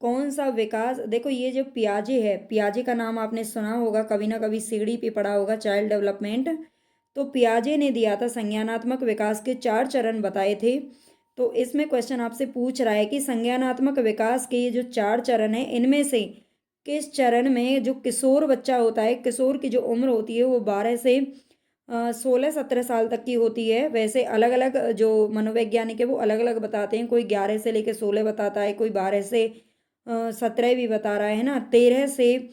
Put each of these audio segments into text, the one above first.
कौन सा विकास, देखो ये जो पियाजे है, पियाजे का नाम आपने सुना होगा, कभी ना कभी सीढ़ी पे पढ़ा होगा, चाइल्ड डेवलपमेंट। तो पियाजे ने दिया था संज्ञानात्मक विकास के 4 चरण बताए थे। तो इसमें क्वेश्चन आपसे पूछ रहा है कि संज्ञानात्मक विकास के ये जो 4 चरण हैं, इनमें से किस चरण में जो किशोर बच्चा होता है, किशोर की जो उम्र होती है वो 12 से 16-17 साल तक की होती है। वैसे अलग अलग जो मनोवैज्ञानिक है वो अलग अलग बताते हैं, कोई 11 से लेकर 16 बताता है, कोई 12 से 17 भी बता रहा है ना, 13 से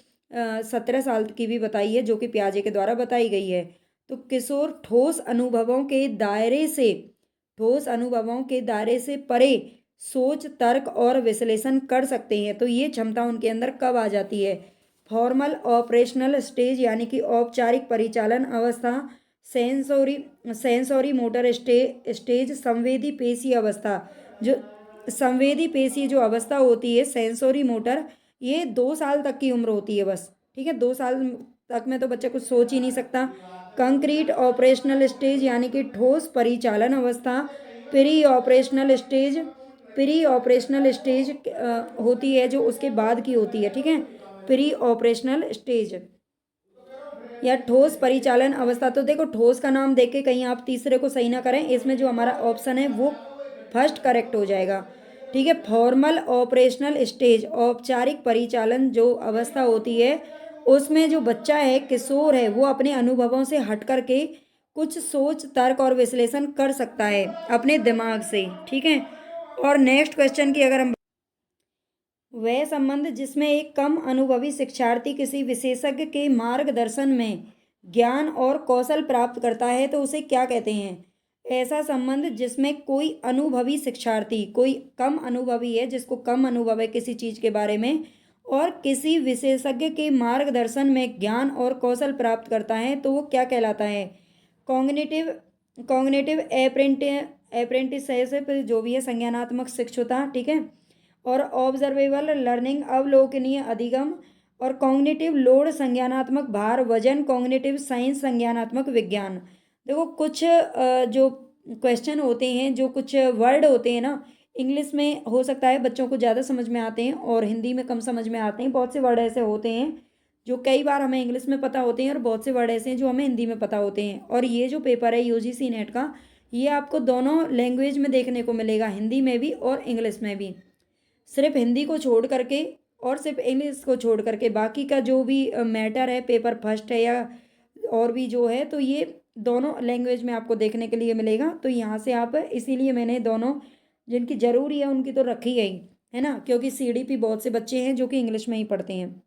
17 साल की भी बताई है, जो कि पियाजे के द्वारा बताई गई है। तो किशोर ठोस अनुभवों के दायरे से परे सोच, तर्क और विश्लेषण कर सकते हैं। तो ये क्षमता उनके अंदर कब आ जाती है? फॉर्मल ऑपरेशनल स्टेज यानी कि औपचारिक परिचालन अवस्था, सेंसोरी सेंसोरी मोटर स्टेज, संवेदी पेशी अवस्था। जो संवेदी पेशी जो अवस्था होती है, सेंसोरी मोटर, ये 2 साल तक की उम्र होती है बस। ठीक है, 2 साल तक में तो बच्चा कुछ सोच ही नहीं सकता। कंक्रीट ऑपरेशनल स्टेज यानी कि ठोस परिचालन अवस्था, pre operational stage pre operational stage होती है, जो उसके बाद की होती है। ठीक है, प्री ऑपरेशनल स्टेज या ठोस परिचालन अवस्था। तो देखो, ठोस का नाम देख के कहीं आप तीसरे को सही ना करें, इसमें जो हमारा ऑप्शन है वो फर्स्ट करेक्ट हो जाएगा। ठीक है, फॉर्मल ऑपरेशनल स्टेज, औपचारिक परिचालन जो अवस्था होती है, उसमें जो बच्चा है, किशोर है, वो अपने अनुभवों से हट करके कुछ सोच, तर्क और विश्लेषण कर सकता है अपने दिमाग से। ठीक है, और नेक्स्ट क्वेश्चन की अगर हम, वह संबंध जिसमें एक कम अनुभवी शिक्षार्थी किसी विशेषज्ञ के मार्गदर्शन में ज्ञान और कौशल प्राप्त करता है, तो उसे क्या कहते हैं? ऐसा संबंध जिसमें कोई अनुभवी शिक्षार्थी, कोई कम अनुभवी है, जिसको कम अनुभव है किसी चीज के बारे में, और किसी विशेषज्ञ के मार्गदर्शन में ज्ञान और कौशल प्राप्त करता है, तो वो क्या कहलाता है? कॉग्निटिव कॉग्निटिव अप्रेंटिसशिप जो भी है, संज्ञानात्मक शिक्षुता। ठीक है, और ऑब्जर्वेबल लर्निंग, अवलोकनीय अधिगम, और कॉग्निटिव लोड, संज्ञानात्मक भार, वजन, कॉग्निटिव साइंस, संज्ञानात्मक विज्ञान। देखो, कुछ जो क्वेश्चन होते हैं, जो कुछ वर्ड होते हैं ना, इंग्लिश में हो सकता है बच्चों को ज़्यादा समझ में आते हैं और हिंदी में कम समझ में आते हैं। बहुत से वर्ड ऐसे होते हैं जो कई बार हमें इंग्लिश में पता होते हैं, और बहुत से वर्ड ऐसे हैं जो हमें हिंदी में पता होते हैं। और ये जो पेपर है यूजीसी नेट का, ये आपको दोनों लैंग्वेज में देखने को मिलेगा, हिंदी में भी और इंग्लिश में भी। सिर्फ हिंदी को छोड़ करके और सिर्फ इंग्लिश को छोड़ करके बाकी का जो भी मैटर है, पेपर फर्स्ट है या और भी जो है, तो ये दोनों लैंग्वेज में आपको देखने के लिए मिलेगा। तो यहाँ से आप, इसीलिए मैंने दोनों जिनकी ज़रूरी है उनकी तो रखी गई है ना, क्योंकि सीडीपी बहुत से बच्चे हैं जो कि इंग्लिश में ही पढ़ते हैं।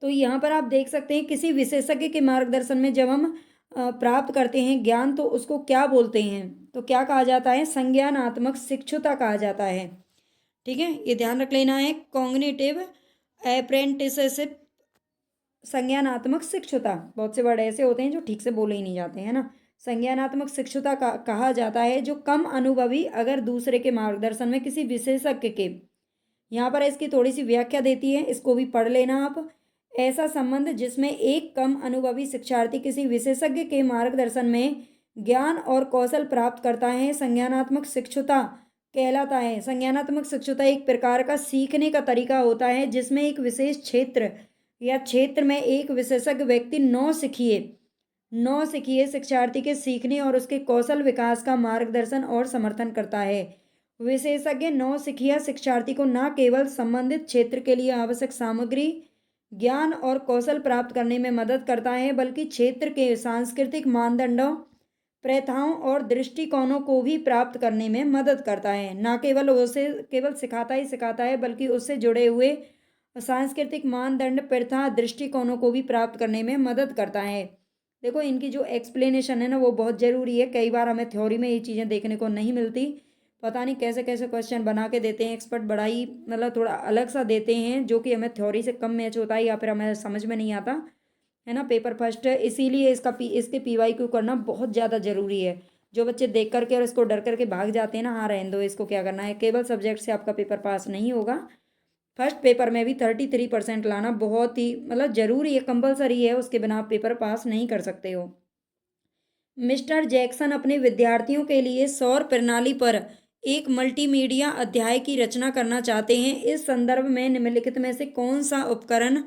तो यहाँ पर आप देख सकते हैं, किसी विशेषज्ञ के मार्गदर्शन में जब हम प्राप्त करते हैं ज्ञान, तो उसको क्या बोलते हैं? तो क्या कहा जाता है? संज्ञानात्मक शिक्षुता कहा जाता है। ठीक है, ये ध्यान रख लेना है। कॉग्निटिव अप्रेंटिसशिप, संज्ञानात्मक शिक्षुता, बहुत से वर्ड ऐसे होते हैं जो ठीक से बोले ही नहीं जाते हैं ना। संज्ञानात्मक शिक्षुता का कहा जाता है जो कम अनुभवी अगर दूसरे के मार्गदर्शन में किसी विशेषज्ञ के, यहाँ पर इसकी थोड़ी सी व्याख्या देती है, इसको भी पढ़ लेना आप। ऐसा संबंध जिसमें एक कम अनुभवी शिक्षार्थी किसी विशेषज्ञ के मार्गदर्शन में ज्ञान और कौशल प्राप्त करता है, संज्ञानात्मक शिक्षुता कहलाता है। संज्ञानात्मक शिक्षुता एक प्रकार का सीखने का तरीका होता है जिसमें एक विशेष क्षेत्र या क्षेत्र में एक विशेषज्ञ व्यक्ति नौ सिखिए शिक्षार्थी के सीखने और उसके कौशल विकास का मार्गदर्शन और समर्थन करता है। विशेषज्ञ नौसिखिया शिक्षार्थी को न केवल संबंधित क्षेत्र के लिए आवश्यक सामग्री, ज्ञान और कौशल प्राप्त करने में मदद करता है, बल्कि क्षेत्र के सांस्कृतिक मानदंडों, प्रथाओं और दृष्टिकोणों को भी प्राप्त करने में मदद करता है। न केवल उसे केवल सिखाता है, बल्कि उससे जुड़े हुए सांस्कृतिक मानदंड, प्रथा, दृष्टिकोणों को भी प्राप्त करने में मदद करता है। देखो, इनकी जो एक्सप्लेनेशन है ना, वो बहुत ज़रूरी है। कई बार हमें थ्योरी में ये चीज़ें देखने को नहीं मिलती। पता नहीं कैसे कैसे क्वेश्चन बना के देते हैं एक्सपर्ट, बड़ा ही मतलब थोड़ा अलग सा देते हैं, जो कि हमें थ्योरी से कम मैच होता है या फिर हमें समझ में नहीं आता है ना। पेपर फर्स्ट है, इसीलिए इसके पीवाईक्यू करना बहुत ज़्यादा ज़रूरी है। जो बच्चे देख करके और इसको डर करके भाग जाते हैं ना, हाँ रहने दो, इसको क्या करना है, केवल सब्जेक्ट से आपका पेपर पास नहीं होगा। फर्स्ट पेपर में भी 33% लाना बहुत ही मतलब ज़रूरी है, कंपलसरी है, उसके बिना आप पेपर पास नहीं कर सकते हो। मिस्टर जैक्सन अपने विद्यार्थियों के लिए सौर प्रणाली पर एक मल्टीमीडिया अध्याय की रचना करना चाहते हैं, इस संदर्भ में निम्नलिखित में से कौन सा उपकरण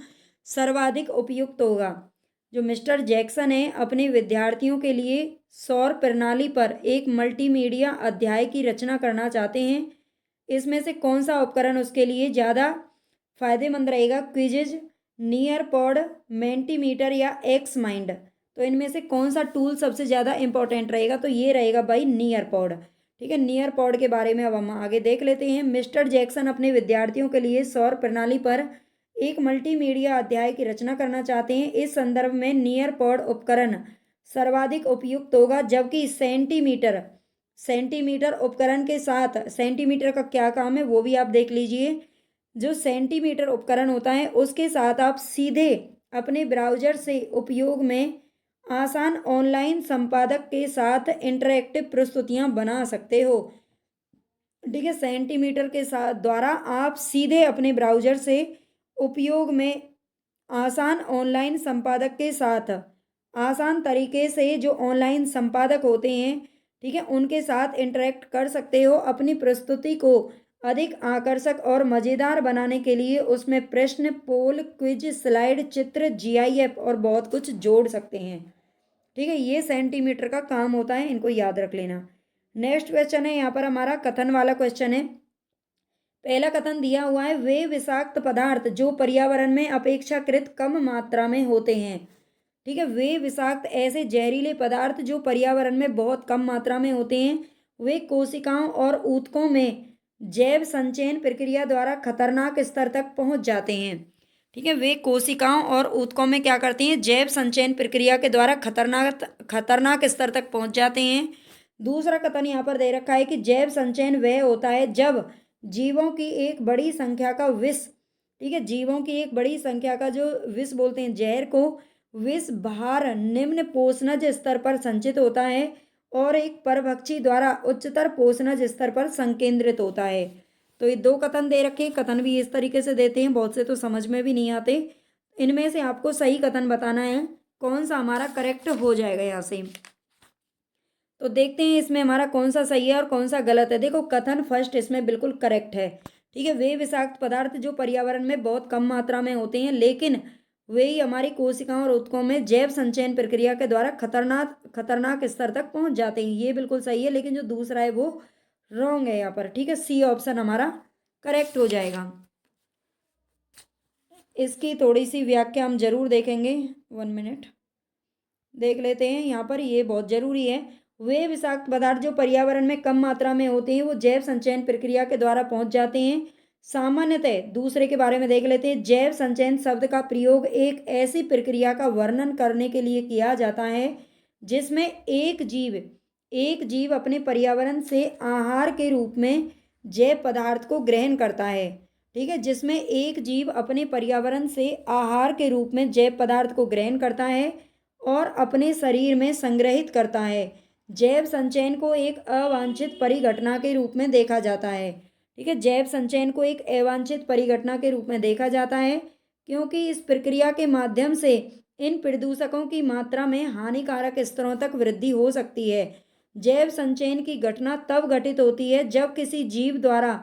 सर्वाधिक उपयुक्त होगा। जो मिस्टर जैक्सन है अपने विद्यार्थियों के लिए सौर प्रणाली पर एक मल्टीमीडिया अध्याय की रचना करना चाहते हैं, इसमें से कौन सा उपकरण उसके लिए ज़्यादा फायदेमंद रहेगा। क्विजिज, नियर पॉड, मेंटीमीटर या एक्स माइंड। तो इनमें से कौन सा टूल सबसे ज़्यादा इंपॉर्टेंट रहेगा, तो ये रहेगा भाई नियर पॉड। ठीक है, नियर पॉड के बारे में अब हम आगे देख लेते हैं। मिस्टर जैक्सन अपने विद्यार्थियों के लिए सौर प्रणाली पर एक मल्टीमीडिया अध्याय की रचना करना चाहते हैं, इस संदर्भ में नियर पॉड उपकरण सर्वाधिक उपयुक्त होगा, जबकि सेंटीमीटर सेंटीमीटर उपकरण के साथ, सेंटीमीटर का क्या काम है वो भी आप देख लीजिए। जो सेंटीमीटर उपकरण होता है उसके साथ आप सीधे अपने ब्राउज़र से उपयोग में आसान ऑनलाइन संपादक के साथ इंटरैक्टिव प्रस्तुतियां बना सकते हो। ठीक है, सेंटीमीटर के साथ द्वारा आप सीधे अपने ब्राउज़र से उपयोग में आसान ऑनलाइन संपादक के साथ, आसान तरीके से जो ऑनलाइन संपादक होते हैं, ठीक है, उनके साथ इंटरेक्ट कर सकते हो। अपनी प्रस्तुति को अधिक आकर्षक और मज़ेदार बनाने के लिए उसमें प्रश्न, पोल, क्विज, स्लाइड, चित्र, जीआईएफ और बहुत कुछ जोड़ सकते हैं। ठीक है, ये सेंटीमीटर का काम होता है, इनको याद रख लेना। नेक्स्ट क्वेश्चन है यहाँ पर हमारा कथन वाला क्वेश्चन है। पहला कथन दिया हुआ है, वे विषाक्त पदार्थ जो पर्यावरण में अपेक्षाकृत कम मात्रा में होते हैं। ठीक है, वे विषाक्त ऐसे जहरीले पदार्थ जो पर्यावरण में बहुत कम मात्रा में होते हैं, वे कोशिकाओं और ऊतकों में जैव संचयन प्रक्रिया द्वारा खतरनाक स्तर तक पहुंच जाते हैं। ठीक है, वे कोशिकाओं और ऊतकों में क्या करती हैं, जैव संचयन प्रक्रिया के द्वारा खतरनाक स्तर तक पहुंच जाते हैं। दूसरा कथन यहाँ पर दे रखा है कि जैव संचयन वह होता है जब जीवों की एक बड़ी संख्या का विष, ठीक है, जीवों की एक बड़ी संख्या का जो विष बोलते हैं, जहर को, विष भार निम्न पोषणज स्तर पर संचित होता है और एक परभक्षी द्वारा उच्चतर पोषणज स्तर पर संकेंद्रित होता है। तो ये दो कथन दे रखे हैं, कथन भी इस तरीके से देते हैं, बहुत से तो समझ में भी नहीं आते। इनमें से आपको सही कथन बताना है, कौन सा हमारा करेक्ट हो जाएगा यहाँ से। तो देखते हैं इसमें हमारा कौन सा सही है और कौन सा गलत है। देखो, कथन फर्स्ट इसमें बिल्कुल करेक्ट है। ठीक है, वे विषाक्त पदार्थ जो पर्यावरण में बहुत कम मात्रा में होते हैं, लेकिन वे ही हमारी कोशिकाओं और ऊतकों में जैव संचयन प्रक्रिया के द्वारा खतरनाक स्तर तक पहुंच जाते हैं, ये बिल्कुल सही है। लेकिन जो दूसरा है वो रॉन्ग है यहाँ पर। ठीक है, सी ऑप्शन हमारा करेक्ट हो जाएगा। इसकी थोड़ी सी व्याख्या हम जरूर देखेंगे, 1 मिनट देख लेते हैं यहाँ पर, ये बहुत जरूरी है। वे विषाक्त पदार्थ जो पर्यावरण में कम मात्रा में होते हैं वो जैव संचयन प्रक्रिया के द्वारा पहुंच जाते हैं। सामान्यतः दूसरे के बारे में देख लेते हैं। जैव संचयन शब्द का प्रयोग एक ऐसी प्रक्रिया का वर्णन करने के लिए किया जाता है जिसमें एक जीव अपने पर्यावरण से आहार के रूप में जैव पदार्थ को ग्रहण करता है। ठीक है, जिसमें एक जीव अपने पर्यावरण से आहार के रूप में जैव पदार्थ को ग्रहण करता है और अपने शरीर में संग्रहित करता है। जैव संचयन को एक अवांछित परिघटना के रूप में देखा जाता है। ठीक है, जैव संचयन को एक अवांछित परिघटना के रूप में देखा जाता है क्योंकि इस प्रक्रिया के माध्यम से इन प्रदूषकों की मात्रा में हानिकारक स्तरों तक वृद्धि हो सकती है। जैव संचयन की घटना तब घटित होती है जब किसी जीव द्वारा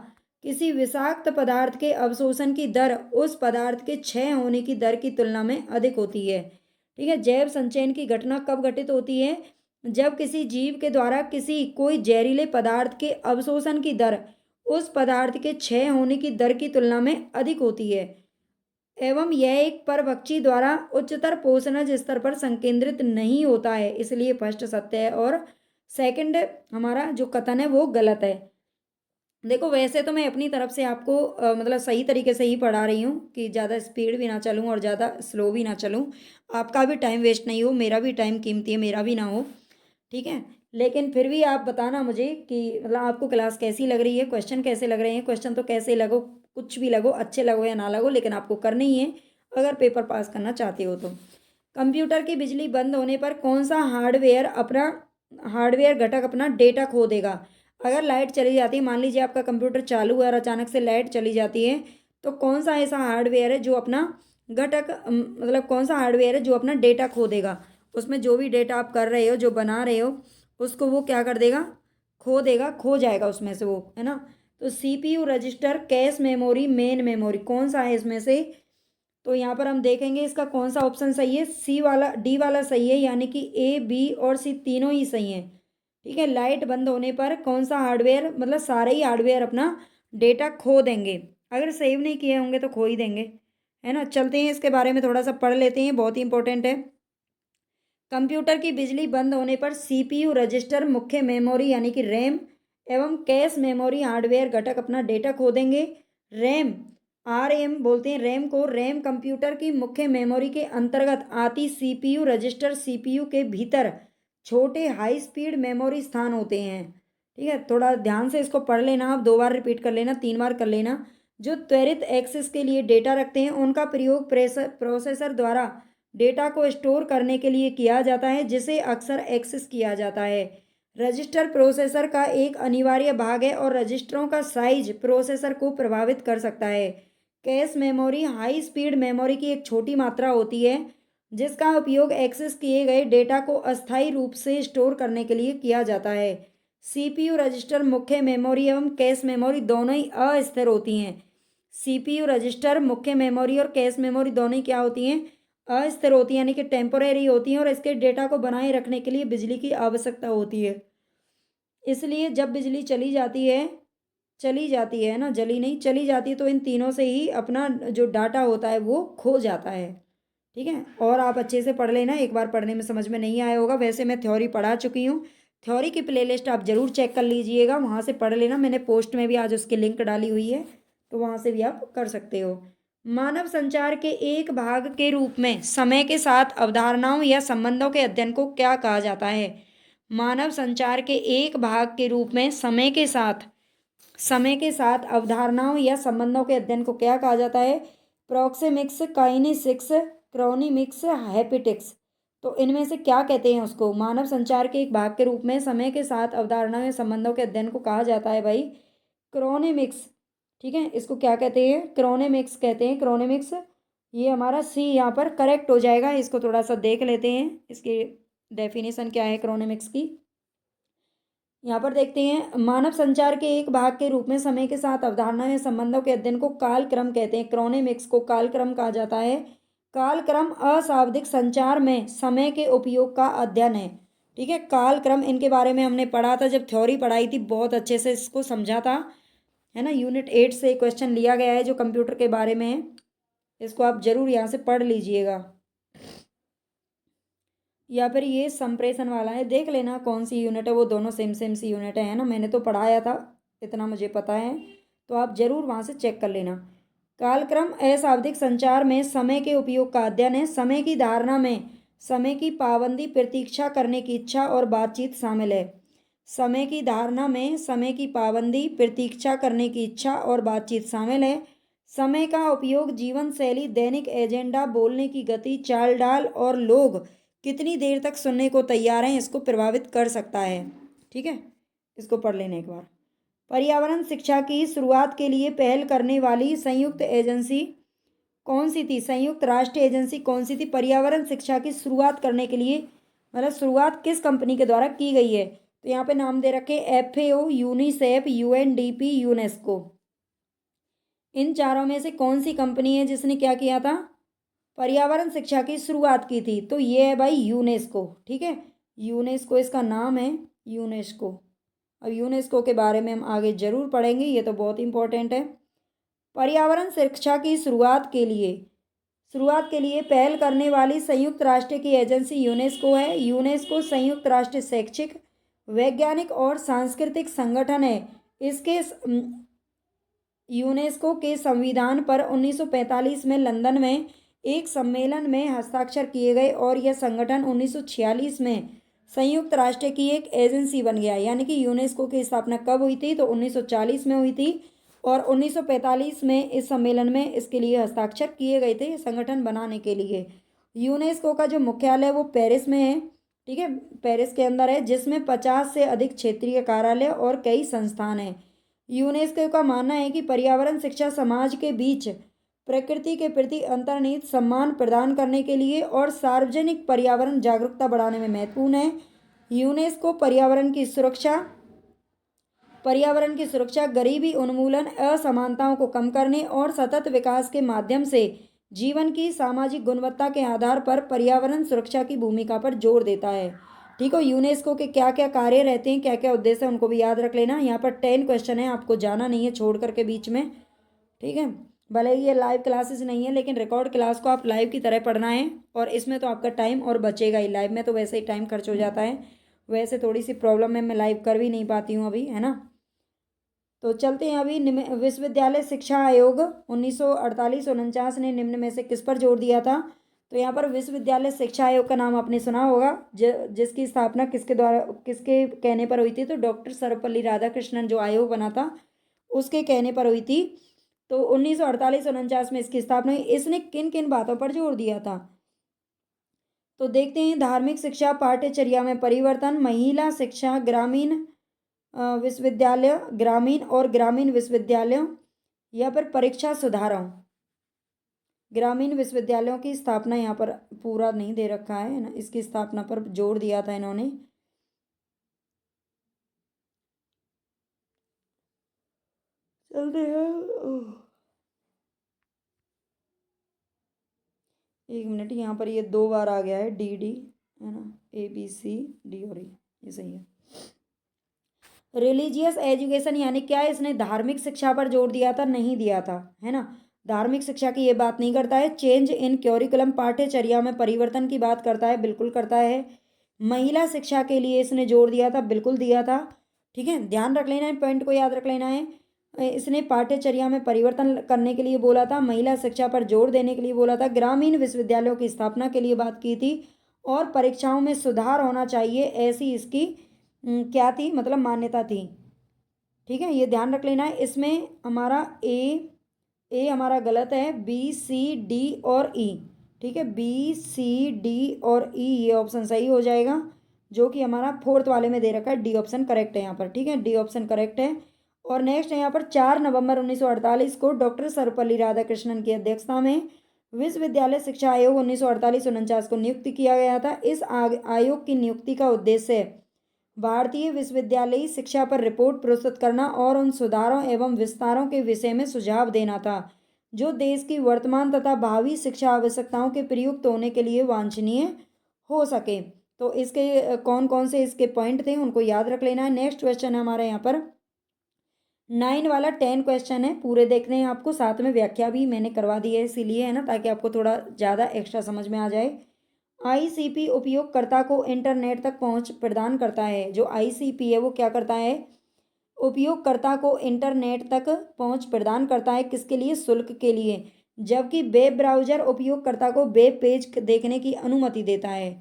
किसी विषाक्त पदार्थ के अवशोषण की दर उस पदार्थ के क्षय होने की दर की तुलना में अधिक होती है। ठीक है, जैव संचयन की घटना कब घटित होती है, जब किसी जीव के द्वारा कोई जहरीले पदार्थ के अवशोषण की दर उस पदार्थ के क्षय होने की दर की तुलना में अधिक होती है एवं यह एक परभक्षी द्वारा उच्चतर पोषणज स्तर पर संकेंद्रित नहीं होता है। इसलिए फर्स्ट सत्य है और सेकंड हमारा जो कथन है वो गलत है। देखो, वैसे तो मैं अपनी तरफ से आपको मतलब सही तरीके से ही पढ़ा रही हूँ कि ज़्यादा स्पीड भी ना चलूँ और ज़्यादा स्लो भी ना चलूँ, आपका भी टाइम वेस्ट नहीं हो, मेरा भी टाइम कीमती है, मेरा भी ना हो। ठीक है, लेकिन फिर भी आप बताना मुझे कि मतलब आपको क्लास कैसी लग रही है, क्वेश्चन कैसे लग रहे हैं। क्वेश्चन तो कैसे लगो, कुछ भी लगो, अच्छे लगो या ना लगो, लेकिन आपको करना ही है अगर पेपर पास करना चाहते हो तो। कंप्यूटर की बिजली बंद होने पर कौन सा हार्डवेयर घटक अपना डेटा खो देगा। अगर लाइट चली जाती है, मान लीजिए आपका कंप्यूटर चालू है और अचानक से लाइट चली जाती है, तो कौन सा ऐसा हार्डवेयर है जो अपना मतलब कौन सा हार्डवेयर है जो अपना डेटा खो देगा। उसमें जो भी डेटा आप कर रहे हो, जो बना रहे हो, उसको वो क्या कर देगा, खो देगा, खो जाएगा उसमें से वो, है ना। तो CPU register, cache memory, main memory, कौन सा है इसमें से? तो यहाँ पर हम देखेंगे इसका कौन सा ऑप्शन सही है। सी वाला, डी वाला सही है, यानी कि ए, बी और सी तीनों ही सही हैं। ठीक है, लाइट बंद होने पर कौन सा हार्डवेयर, मतलब सारे ही हार्डवेयर अपना डेटा खो देंगे, अगर सेव नहीं किए होंगे तो खो ही देंगे, है ना। चलते हैं इसके बारे में थोड़ा सा पढ़ लेते हैं, बहुत ही इंपॉर्टेंट है। कंप्यूटर की बिजली बंद होने पर CPU रजिस्टर, मुख्य मेमोरी यानी कि रैम एवं कैश मेमोरी हार्डवेयर घटक अपना डेटा खो देंगे। रैम, RM बोलते हैं रैम को, रैम कंप्यूटर की मुख्य मेमोरी के अंतर्गत आती CPU रजिस्टर, CPU के भीतर छोटे हाई स्पीड मेमोरी स्थान होते हैं। ठीक है, थोड़ा ध्यान से इसको पढ़ लेना, आप 2 बार रिपीट कर लेना, 3 बार कर लेना। जो त्वरित एक्सेस के लिए डेटा रखते हैं उनका प्रयोग प्रोसेसर द्वारा डेटा को स्टोर करने के लिए किया जाता है, जिसे अक्सर एक्सेस किया जाता है। रजिस्टर प्रोसेसर का एक अनिवार्य भाग है और रजिस्टरों का साइज प्रोसेसर को प्रभावित कर सकता है। Cache memory high speed memory की एक छोटी मात्रा होती है, जिसका उपयोग एक्सेस किए गए डेटा को अस्थायी रूप से स्टोर करने के लिए किया जाता है। CPU रजिस्टर, मुख्य मेमोरी एवं कैश मेमोरी दोनों ही अस्थिर होती हैं। CPU रजिस्टर, मुख्य मेमोरी और कैश मेमोरी दोनों ही क्या होती हैं? अस्थिर होती है, यानी कि टेम्पोरेरी होती हैं और इसके डेटा को बनाए रखने के लिए बिजली की आवश्यकता होती है। इसलिए जब बिजली चली जाती है ना, जली नहीं, चली जाती है, तो इन तीनों से ही अपना जो डाटा होता है वो खो जाता है। ठीक है, और आप अच्छे से पढ़ लेना, एक बार पढ़ने में समझ में नहीं आया होगा, वैसे मैं थ्योरी पढ़ा चुकी हूँ। थ्योरी की प्लेलिस्ट आप ज़रूर चेक कर लीजिएगा, वहाँ से पढ़ लेना, मैंने पोस्ट में भी आज उसकी लिंक डाली हुई है, तो वहाँ से भी आप कर सकते हो। मानव संचार के एक भाग के रूप में समय के साथ अवधारणाओं या संबंधों के अध्ययन को क्या कहा जाता है? मानव संचार के एक भाग के रूप में समय के साथ अवधारणाओं या संबंधों के अध्ययन को क्या कहा जाता है? Proxemics, kinesics, chronemics, haptics. तो इनमें से क्या कहते हैं उसको? मानव संचार के एक भाग के रूप में समय के साथ अवधारणाओं या संबंधों के अध्ययन को कहा जाता है भाई क्रोनिमिक्स। ठीक है, इसको क्या कहते हैं? क्रोनिमिक्स कहते हैं, क्रोनिमिक्स। ये हमारा सी यहाँ पर करेक्ट हो जाएगा। इसको थोड़ा सा देख लेते हैं, इसकी डेफिनेशन क्या है क्रोनिमिक्स की। यहाँ पर देखते हैं, मानव संचार के एक भाग के रूप में समय के साथ अवधारणाओं या संबंधों के अध्ययन को कालक्रम कहते हैं। क्रोनिमिक्स को कालक्रम कहा जाता है। कालक्रम अशाब्दिक संचार में समय के उपयोग का अध्ययन है। ठीक है, कालक्रम, इनके बारे में हमने पढ़ा था जब थ्योरी पढ़ाई थी, बहुत अच्छे से इसको समझा था, है ना। यूनिट 8 से क्वेश्चन लिया गया है जो कंप्यूटर के बारे में है, इसको आप जरूर यहाँ से पढ़ लीजिएगा। या फिर ये संप्रेषण वाला है, देख लेना कौन सी यूनिट है, वो दोनों सेम सेम सी यूनिट है ना, मैंने तो पढ़ाया था, इतना मुझे पता है, तो आप जरूर वहाँ से चेक कर लेना। कालक्रम अशाब्दिक संचार में समय के उपयोग का अध्ययन है। समय की धारणा में समय की पाबंदी, प्रतीक्षा करने की इच्छा और बातचीत शामिल है। समय की धारणा में समय की पाबंदी, प्रतीक्षा करने की इच्छा और बातचीत शामिल है। समय का उपयोग जीवन शैली, दैनिक एजेंडा, बोलने की गति, चाल ढाल और लोग कितनी देर तक सुनने को तैयार हैं, इसको प्रभावित कर सकता है। ठीक है, इसको पढ़ लेना एक बार। पर्यावरण शिक्षा की शुरुआत के लिए पहल करने वाली संयुक्त एजेंसी कौन सी थी? संयुक्त राष्ट्र एजेंसी कौन सी थी पर्यावरण शिक्षा की शुरुआत करने के लिए? मतलब शुरुआत किस कंपनी के द्वारा की गई है? तो यहाँ पे नाम दे रखे FAO, यूनिसेफ, UNDP, यूनेस्को। इन चारों में से कौन सी कंपनी है जिसने क्या किया था? पर्यावरण शिक्षा की शुरुआत की थी। तो ये है भाई यूनेस्को। ठीक है, यूनेस्को इसका नाम है, यूनेस्को। अब यूनेस्को के बारे में हम आगे जरूर पढ़ेंगे, ये तो बहुत इंपॉर्टेंट है। पर्यावरण शिक्षा की शुरुआत के लिए पहल करने वाली संयुक्त राष्ट्र की एजेंसी यूनेस्को है। यूनेस्को संयुक्त राष्ट्र शैक्षिक, वैज्ञानिक और सांस्कृतिक संगठन है। इसके यूनेस्को के संविधान पर 1945 में लंदन में एक सम्मेलन में हस्ताक्षर किए गए और यह संगठन 1946 में संयुक्त राष्ट्र की एक एजेंसी बन गया। यानी कि यूनेस्को की स्थापना कब हुई थी? तो 1940 में हुई थी और 1945 में इस सम्मेलन में इसके लिए हस्ताक्षर किए गए थे संगठन बनाने के लिए। यूनेस्को का जो मुख्यालय है वो पेरिस में है। ठीक है, पेरिस के अंदर है, जिसमें 50 से अधिक क्षेत्रीय कार्यालय और कई संस्थान हैं। यूनेस्को का मानना है कि पर्यावरण शिक्षा समाज के बीच प्रकृति के प्रति अंतर्निहित सम्मान प्रदान करने के लिए और सार्वजनिक पर्यावरण जागरूकता बढ़ाने में महत्वपूर्ण है। यूनेस्को पर्यावरण की सुरक्षा पर्यावरण की सुरक्षा, गरीबी उन्मूलन, असमानताओं को कम करने और सतत विकास के माध्यम से जीवन की सामाजिक गुणवत्ता के आधार पर पर्यावरण सुरक्षा की भूमिका पर जोर देता है। ठीक है, यूनेस्को के क्या क्या कार्य रहते हैं, क्या क्या उद्देश्य है, उनको भी याद रख लेना। यहाँ पर 10 क्वेश्चन है, आपको जाना नहीं है छोड़ करके बीच में। ठीक है, भले ही ये लाइव क्लासेस नहीं है लेकिन रिकॉर्ड क्लास को आप लाइव की तरह पढ़ना है, और इसमें तो आपका टाइम और बचेगा ही। लाइव में तो वैसे ही टाइम खर्च हो जाता है, वैसे थोड़ी सी प्रॉब्लम है, मैं लाइव कर भी नहीं पाती हूँ अभी, है ना। तो चलते हैं अभी। विश्वविद्यालय शिक्षा आयोग 1948-49 ने निम्न में से किस पर जोर दिया था? तो यहाँ पर विश्वविद्यालय शिक्षा आयोग का नाम आपने सुना होगा, जिसकी स्थापना किसके द्वारा, किसके कहने पर हुई थी? तो डॉक्टर सर्वपल्ली राधाकृष्णन जो आयोग बना था उसके कहने पर हुई थी। तो 1948-49 में इसकी स्थापना हुई। इसने किन किन बातों पर जोर दिया था? तो देखते हैं। धार्मिक शिक्षा, पाठ्यचर्या में परिवर्तन, महिला शिक्षा, ग्रामीण विश्वविद्यालय, ग्रामीण और ग्रामीण विश्वविद्यालयों, या फिर परीक्षा सुधारों। ग्रामीण विश्वविद्यालयों की स्थापना यहाँ पर पूरा नहीं दे रखा है ना, इसकी स्थापना पर जोर दिया था इन्होंने। चलते हैं, एक मिनट, यहाँ पर ये 2 बार आ गया है, डी डी, है ना, ABCD और ये सही है। रिलीजियस एजुकेशन यानी क्या है? इसने धार्मिक शिक्षा पर जोर दिया था? नहीं दिया था, है ना, धार्मिक शिक्षा की ये बात नहीं करता है। चेंज इन क्योरिकुलम, पाठ्यचर्या में परिवर्तन की बात करता है? बिल्कुल करता है। महिला शिक्षा के लिए इसने जोर दिया था? बिल्कुल दिया था। ठीक है, ध्यान रख लेना है, पॉइंट को याद रख लेना है। इसने पाठ्यचर्या में परिवर्तन करने के लिए बोला था, महिला शिक्षा पर जोर देने के लिए बोला था, ग्रामीण विश्वविद्यालयों की स्थापना के लिए बात की थी, और परीक्षाओं में सुधार होना चाहिए, ऐसी इसकी क्या थी, मतलब मान्यता थी। ठीक है, ये ध्यान रख लेना है। इसमें हमारा ए हमारा गलत है, BCD और ई। ठीक है, BCD और ई ये ऑप्शन सही हो जाएगा, जो कि हमारा 4th वाले में दे रखा है। डी ऑप्शन करेक्ट है यहाँ पर। ठीक है, डी ऑप्शन करेक्ट है। और नेक्स्ट है यहाँ पर 4 नवंबर 1948 को डॉक्टर सर्वपल्ली राधाकृष्णन की अध्यक्षता में विश्वविद्यालय शिक्षा आयोग 1948-49 को नियुक्त किया गया था। इस आयोग की नियुक्ति का उद्देश्य भारतीय विश्वविद्यालयी शिक्षा पर रिपोर्ट प्रस्तुत करना और उन सुधारों एवं विस्तारों के विषय में सुझाव देना था जो देश की वर्तमान तथा भावी शिक्षा आवश्यकताओं के प्रयुक्त होने के लिए वांछनीय हो सके। तो इसके कौन कौन से इसके पॉइंट थे उनको याद रख लेना है। नेक्स्ट क्वेश्चन है हमारे यहाँ पर 9 वाला 10 क्वेश्चन है, पूरे देखने हैं आपको, साथ में व्याख्या भी मैंने करवा दी है, इसीलिए, है ना, ताकि आपको थोड़ा ज़्यादा एक्स्ट्रा समझ में आ जाए। ICP उपयोगकर्ता को इंटरनेट तक पहुंच प्रदान करता है। जो ICP है वो क्या करता है? उपयोगकर्ता को इंटरनेट तक पहुंच प्रदान करता है, किसके लिए? शुल्क के लिए। जबकि वेब ब्राउज़र उपयोगकर्ता को वेब पेज देखने की अनुमति देता है।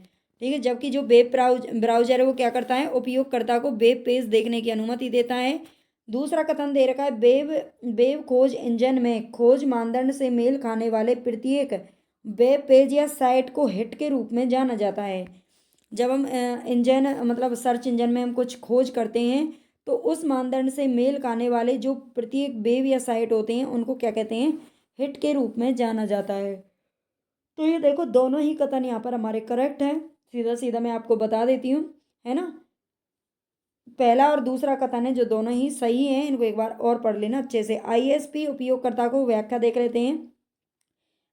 ठीक है, जबकि जो वेब ब्राउज़र है वो क्या करता है? उपयोगकर्ता को वेब पेज देखने की अनुमति देता है। दूसरा कथन दे रखा है, वेब खोज इंजन में खोज मानदंड से मेल खाने वाले प्रत्येक वेब पेज या साइट को हिट के रूप में जाना जाता है। जब हम इंजन, मतलब सर्च इंजन में हम कुछ खोज करते हैं तो उस मानदंड से मेल खाने वाले जो प्रत्येक वेब या साइट होते हैं उनको क्या कहते हैं? हिट के रूप में जाना जाता है। तो ये देखो, दोनों ही कथन यहाँ पर हमारे करेक्ट हैं, सीधा सीधा मैं आपको बता देती हूँ, है ना। पहला और दूसरा कथन है जो दोनों ही सही हैं, इनको एक बार और पढ़ लेना अच्छे से। ISP उपयोगकर्ता को व्याख्या देख लेते हैं।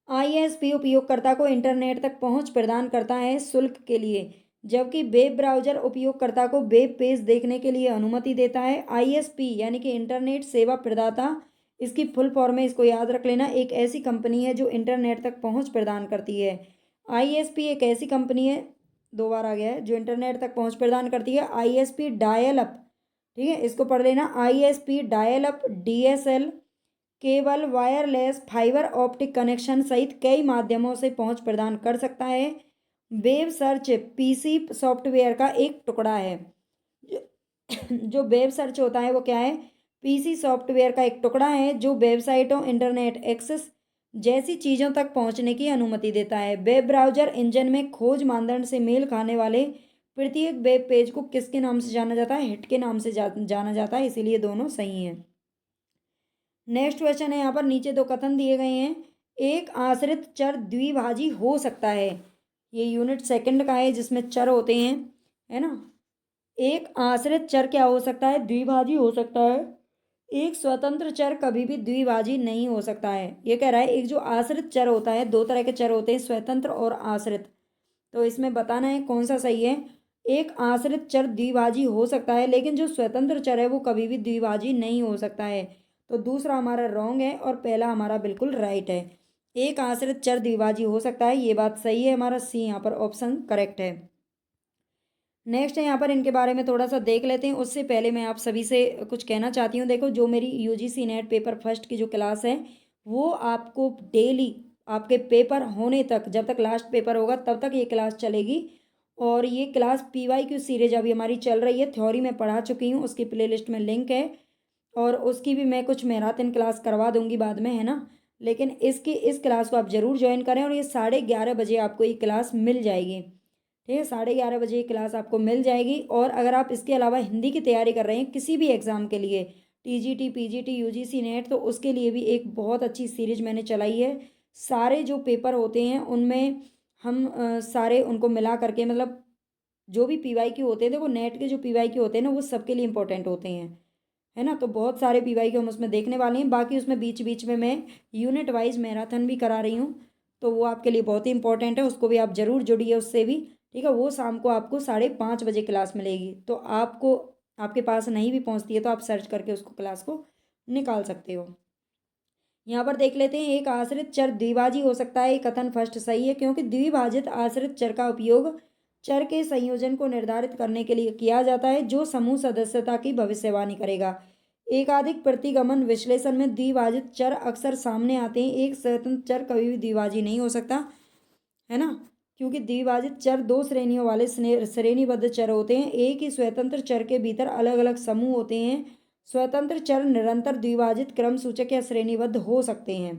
ISP उपयोगकर्ता को इंटरनेट तक पहुंच प्रदान करता है शुल्क के लिए, जबकि वेब ब्राउज़र उपयोगकर्ता को वेब पेज देखने के लिए अनुमति देता है। ISP यानी कि इंटरनेट सेवा प्रदाता, इसकी फुल फॉर्म है, इसको याद रख लेना। एक ऐसी कंपनी है जो इंटरनेट तक पहुंच प्रदान करती है। ISP एक ऐसी कंपनी है, 2 बार आ गया है, जो इंटरनेट तक पहुंच प्रदान करती है। ISP डायल अप, ठीक है, इसको पढ़ लेना। ISP dial up, DSL, cable, wireless, fibre optic connection सहित कई माध्यमों से पहुंच प्रदान कर सकता है। वेब सर्च PC सॉफ्टवेयर का एक टुकड़ा है। जो वेब सर्च होता है वो क्या है? PC सॉफ्टवेयर का एक टुकड़ा है जो वेबसाइटों, इंटरनेट एक्सेस जैसी चीज़ों तक पहुंचने की अनुमति देता है। वेब ब्राउज़र इंजन में खोज मानदंड से मेल खाने वाले प्रत्येक वेब पेज को किसके नाम से जाना जाता है? हिट के नाम से जाना जाता है, इसीलिए दोनों सही हैं। नेक्स्ट क्वेश्चन है, यहाँ पर नीचे 2 कथन दिए गए हैं। एक आश्रित चर द्विभाजी हो सकता है। ये यूनिट 2 का है जिसमें चर होते हैं, है ना। एक आश्रित चर क्या हो सकता है? द्विभाजी हो सकता है। एक स्वतंत्र चर कभी भी द्विभाजी नहीं हो सकता है। ये कह रहा है एक जो आश्रित चर होता है, दो तरह के चर होते हैं, स्वतंत्र और आश्रित। तो इसमें बताना है कौन सा सही है। एक आश्रित चर द्विभाजी हो सकता है, लेकिन जो स्वतंत्र चर है वो कभी भी द्विभाजी नहीं हो सकता है। तो दूसरा हमारा रॉन्ग है और पहला हमारा बिल्कुल राइट है। एक आश्रित चर द्विभाजी हो सकता है, ये बात सही है, हमारा सी यहाँ पर ऑप्शन करेक्ट है। नेक्स्ट है यहाँ पर इनके बारे में थोड़ा सा देख लेते हैं। उससे पहले मैं आप सभी से कुछ कहना चाहती हूँ। देखो, जो मेरी यूजीसी नेट पेपर फर्स्ट की जो क्लास है वो आपको डेली आपके पेपर होने तक, जब तक लास्ट पेपर होगा तब तक ये क्लास चलेगी। और ये क्लास PYQ सीरीज अभी हमारी चल रही है। थ्योरी में पढ़ा चुकी हूँ, उसकी प्लेलिस्ट में लिंक है, और उसकी भी मैं कुछ मैराथन क्लास करवा दूंगी बाद में, है ना। लेकिन इस क्लास को आप ज़रूर ज्वाइन करें, और ये 11:30 बजे आपको ये क्लास मिल जाएगी। ठीक है, 11:30 बजे ये क्लास आपको मिल जाएगी। और अगर आप इसके अलावा हिंदी की तैयारी कर रहे हैं किसी भी एग्ज़ाम के लिए, TGT PGT UGC नेट, तो उसके लिए भी एक बहुत अच्छी सीरीज मैंने चलाई है। सारे जो पेपर होते हैं उनमें हम सारे उनको मिला करके, मतलब जो भी PYQ होते हैं, देखो नेट के जो PYQ होते हैं ना वो सबके लिए इंपॉर्टेंट होते हैं, है ना। तो बहुत सारे PYQ हम उसमें देखने वाले हैं। बाकी उसमें बीच बीच में मैं यूनिट वाइज मैराथन भी करा रही हूँ, तो वो आपके लिए बहुत ही इंपॉर्टेंट है, उसको भी आप ज़रूर जुड़िए उससे भी। ठीक है, वो शाम को आपको 5:30 बजे क्लास मिलेगी। तो आपको आपके पास नहीं भी पहुँचती है तो आप सर्च करके उसको क्लास को निकाल सकते हो। यहाँ पर देख लेते हैं, एक आश्रित चर द्विभाजी हो सकता है। ये कथन फर्स्ट सही है, क्योंकि द्विभाजित आश्रित चर का उपयोग चर के संयोजन को निर्धारित करने के लिए किया जाता है जो समूह सदस्यता की भविष्यवाणी करेगा। एकाधिक प्रतिगमन विश्लेषण में द्विभाजित चर अक्सर सामने आते हैं। एक स्वतंत्र चर कभी भी द्विभाजी नहीं हो सकता, है ना, क्योंकि द्विभाजित चर दो श्रेणियों वाले श्रेणीबद्ध चर होते हैं। एक ही स्वतंत्र चर के भीतर अलग अलग समूह होते हैं। स्वतंत्र चर निरंतर द्विभाजित क्रम सूचक या श्रेणीबद्ध हो सकते हैं।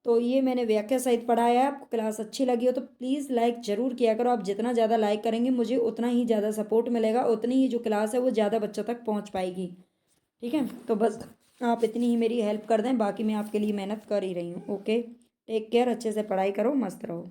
तो ये मैंने व्याख्या सहित पढ़ाया है। आपको क्लास अच्छी लगी हो तो प्लीज़ लाइक ज़रूर किया करो। आप जितना ज़्यादा लाइक करेंगे मुझे उतना ही ज़्यादा सपोर्ट मिलेगा, उतनी ही जो क्लास है वो ज़्यादा बच्चों तक पहुंच पाएगी। ठीक है, तो बस आप इतनी ही मेरी हेल्प कर दें, बाकी मैं आपके लिए मेहनत कर ही रही हूँ। ओके, टेक केयर, अच्छे से पढ़ाई करो, मस्त रहो।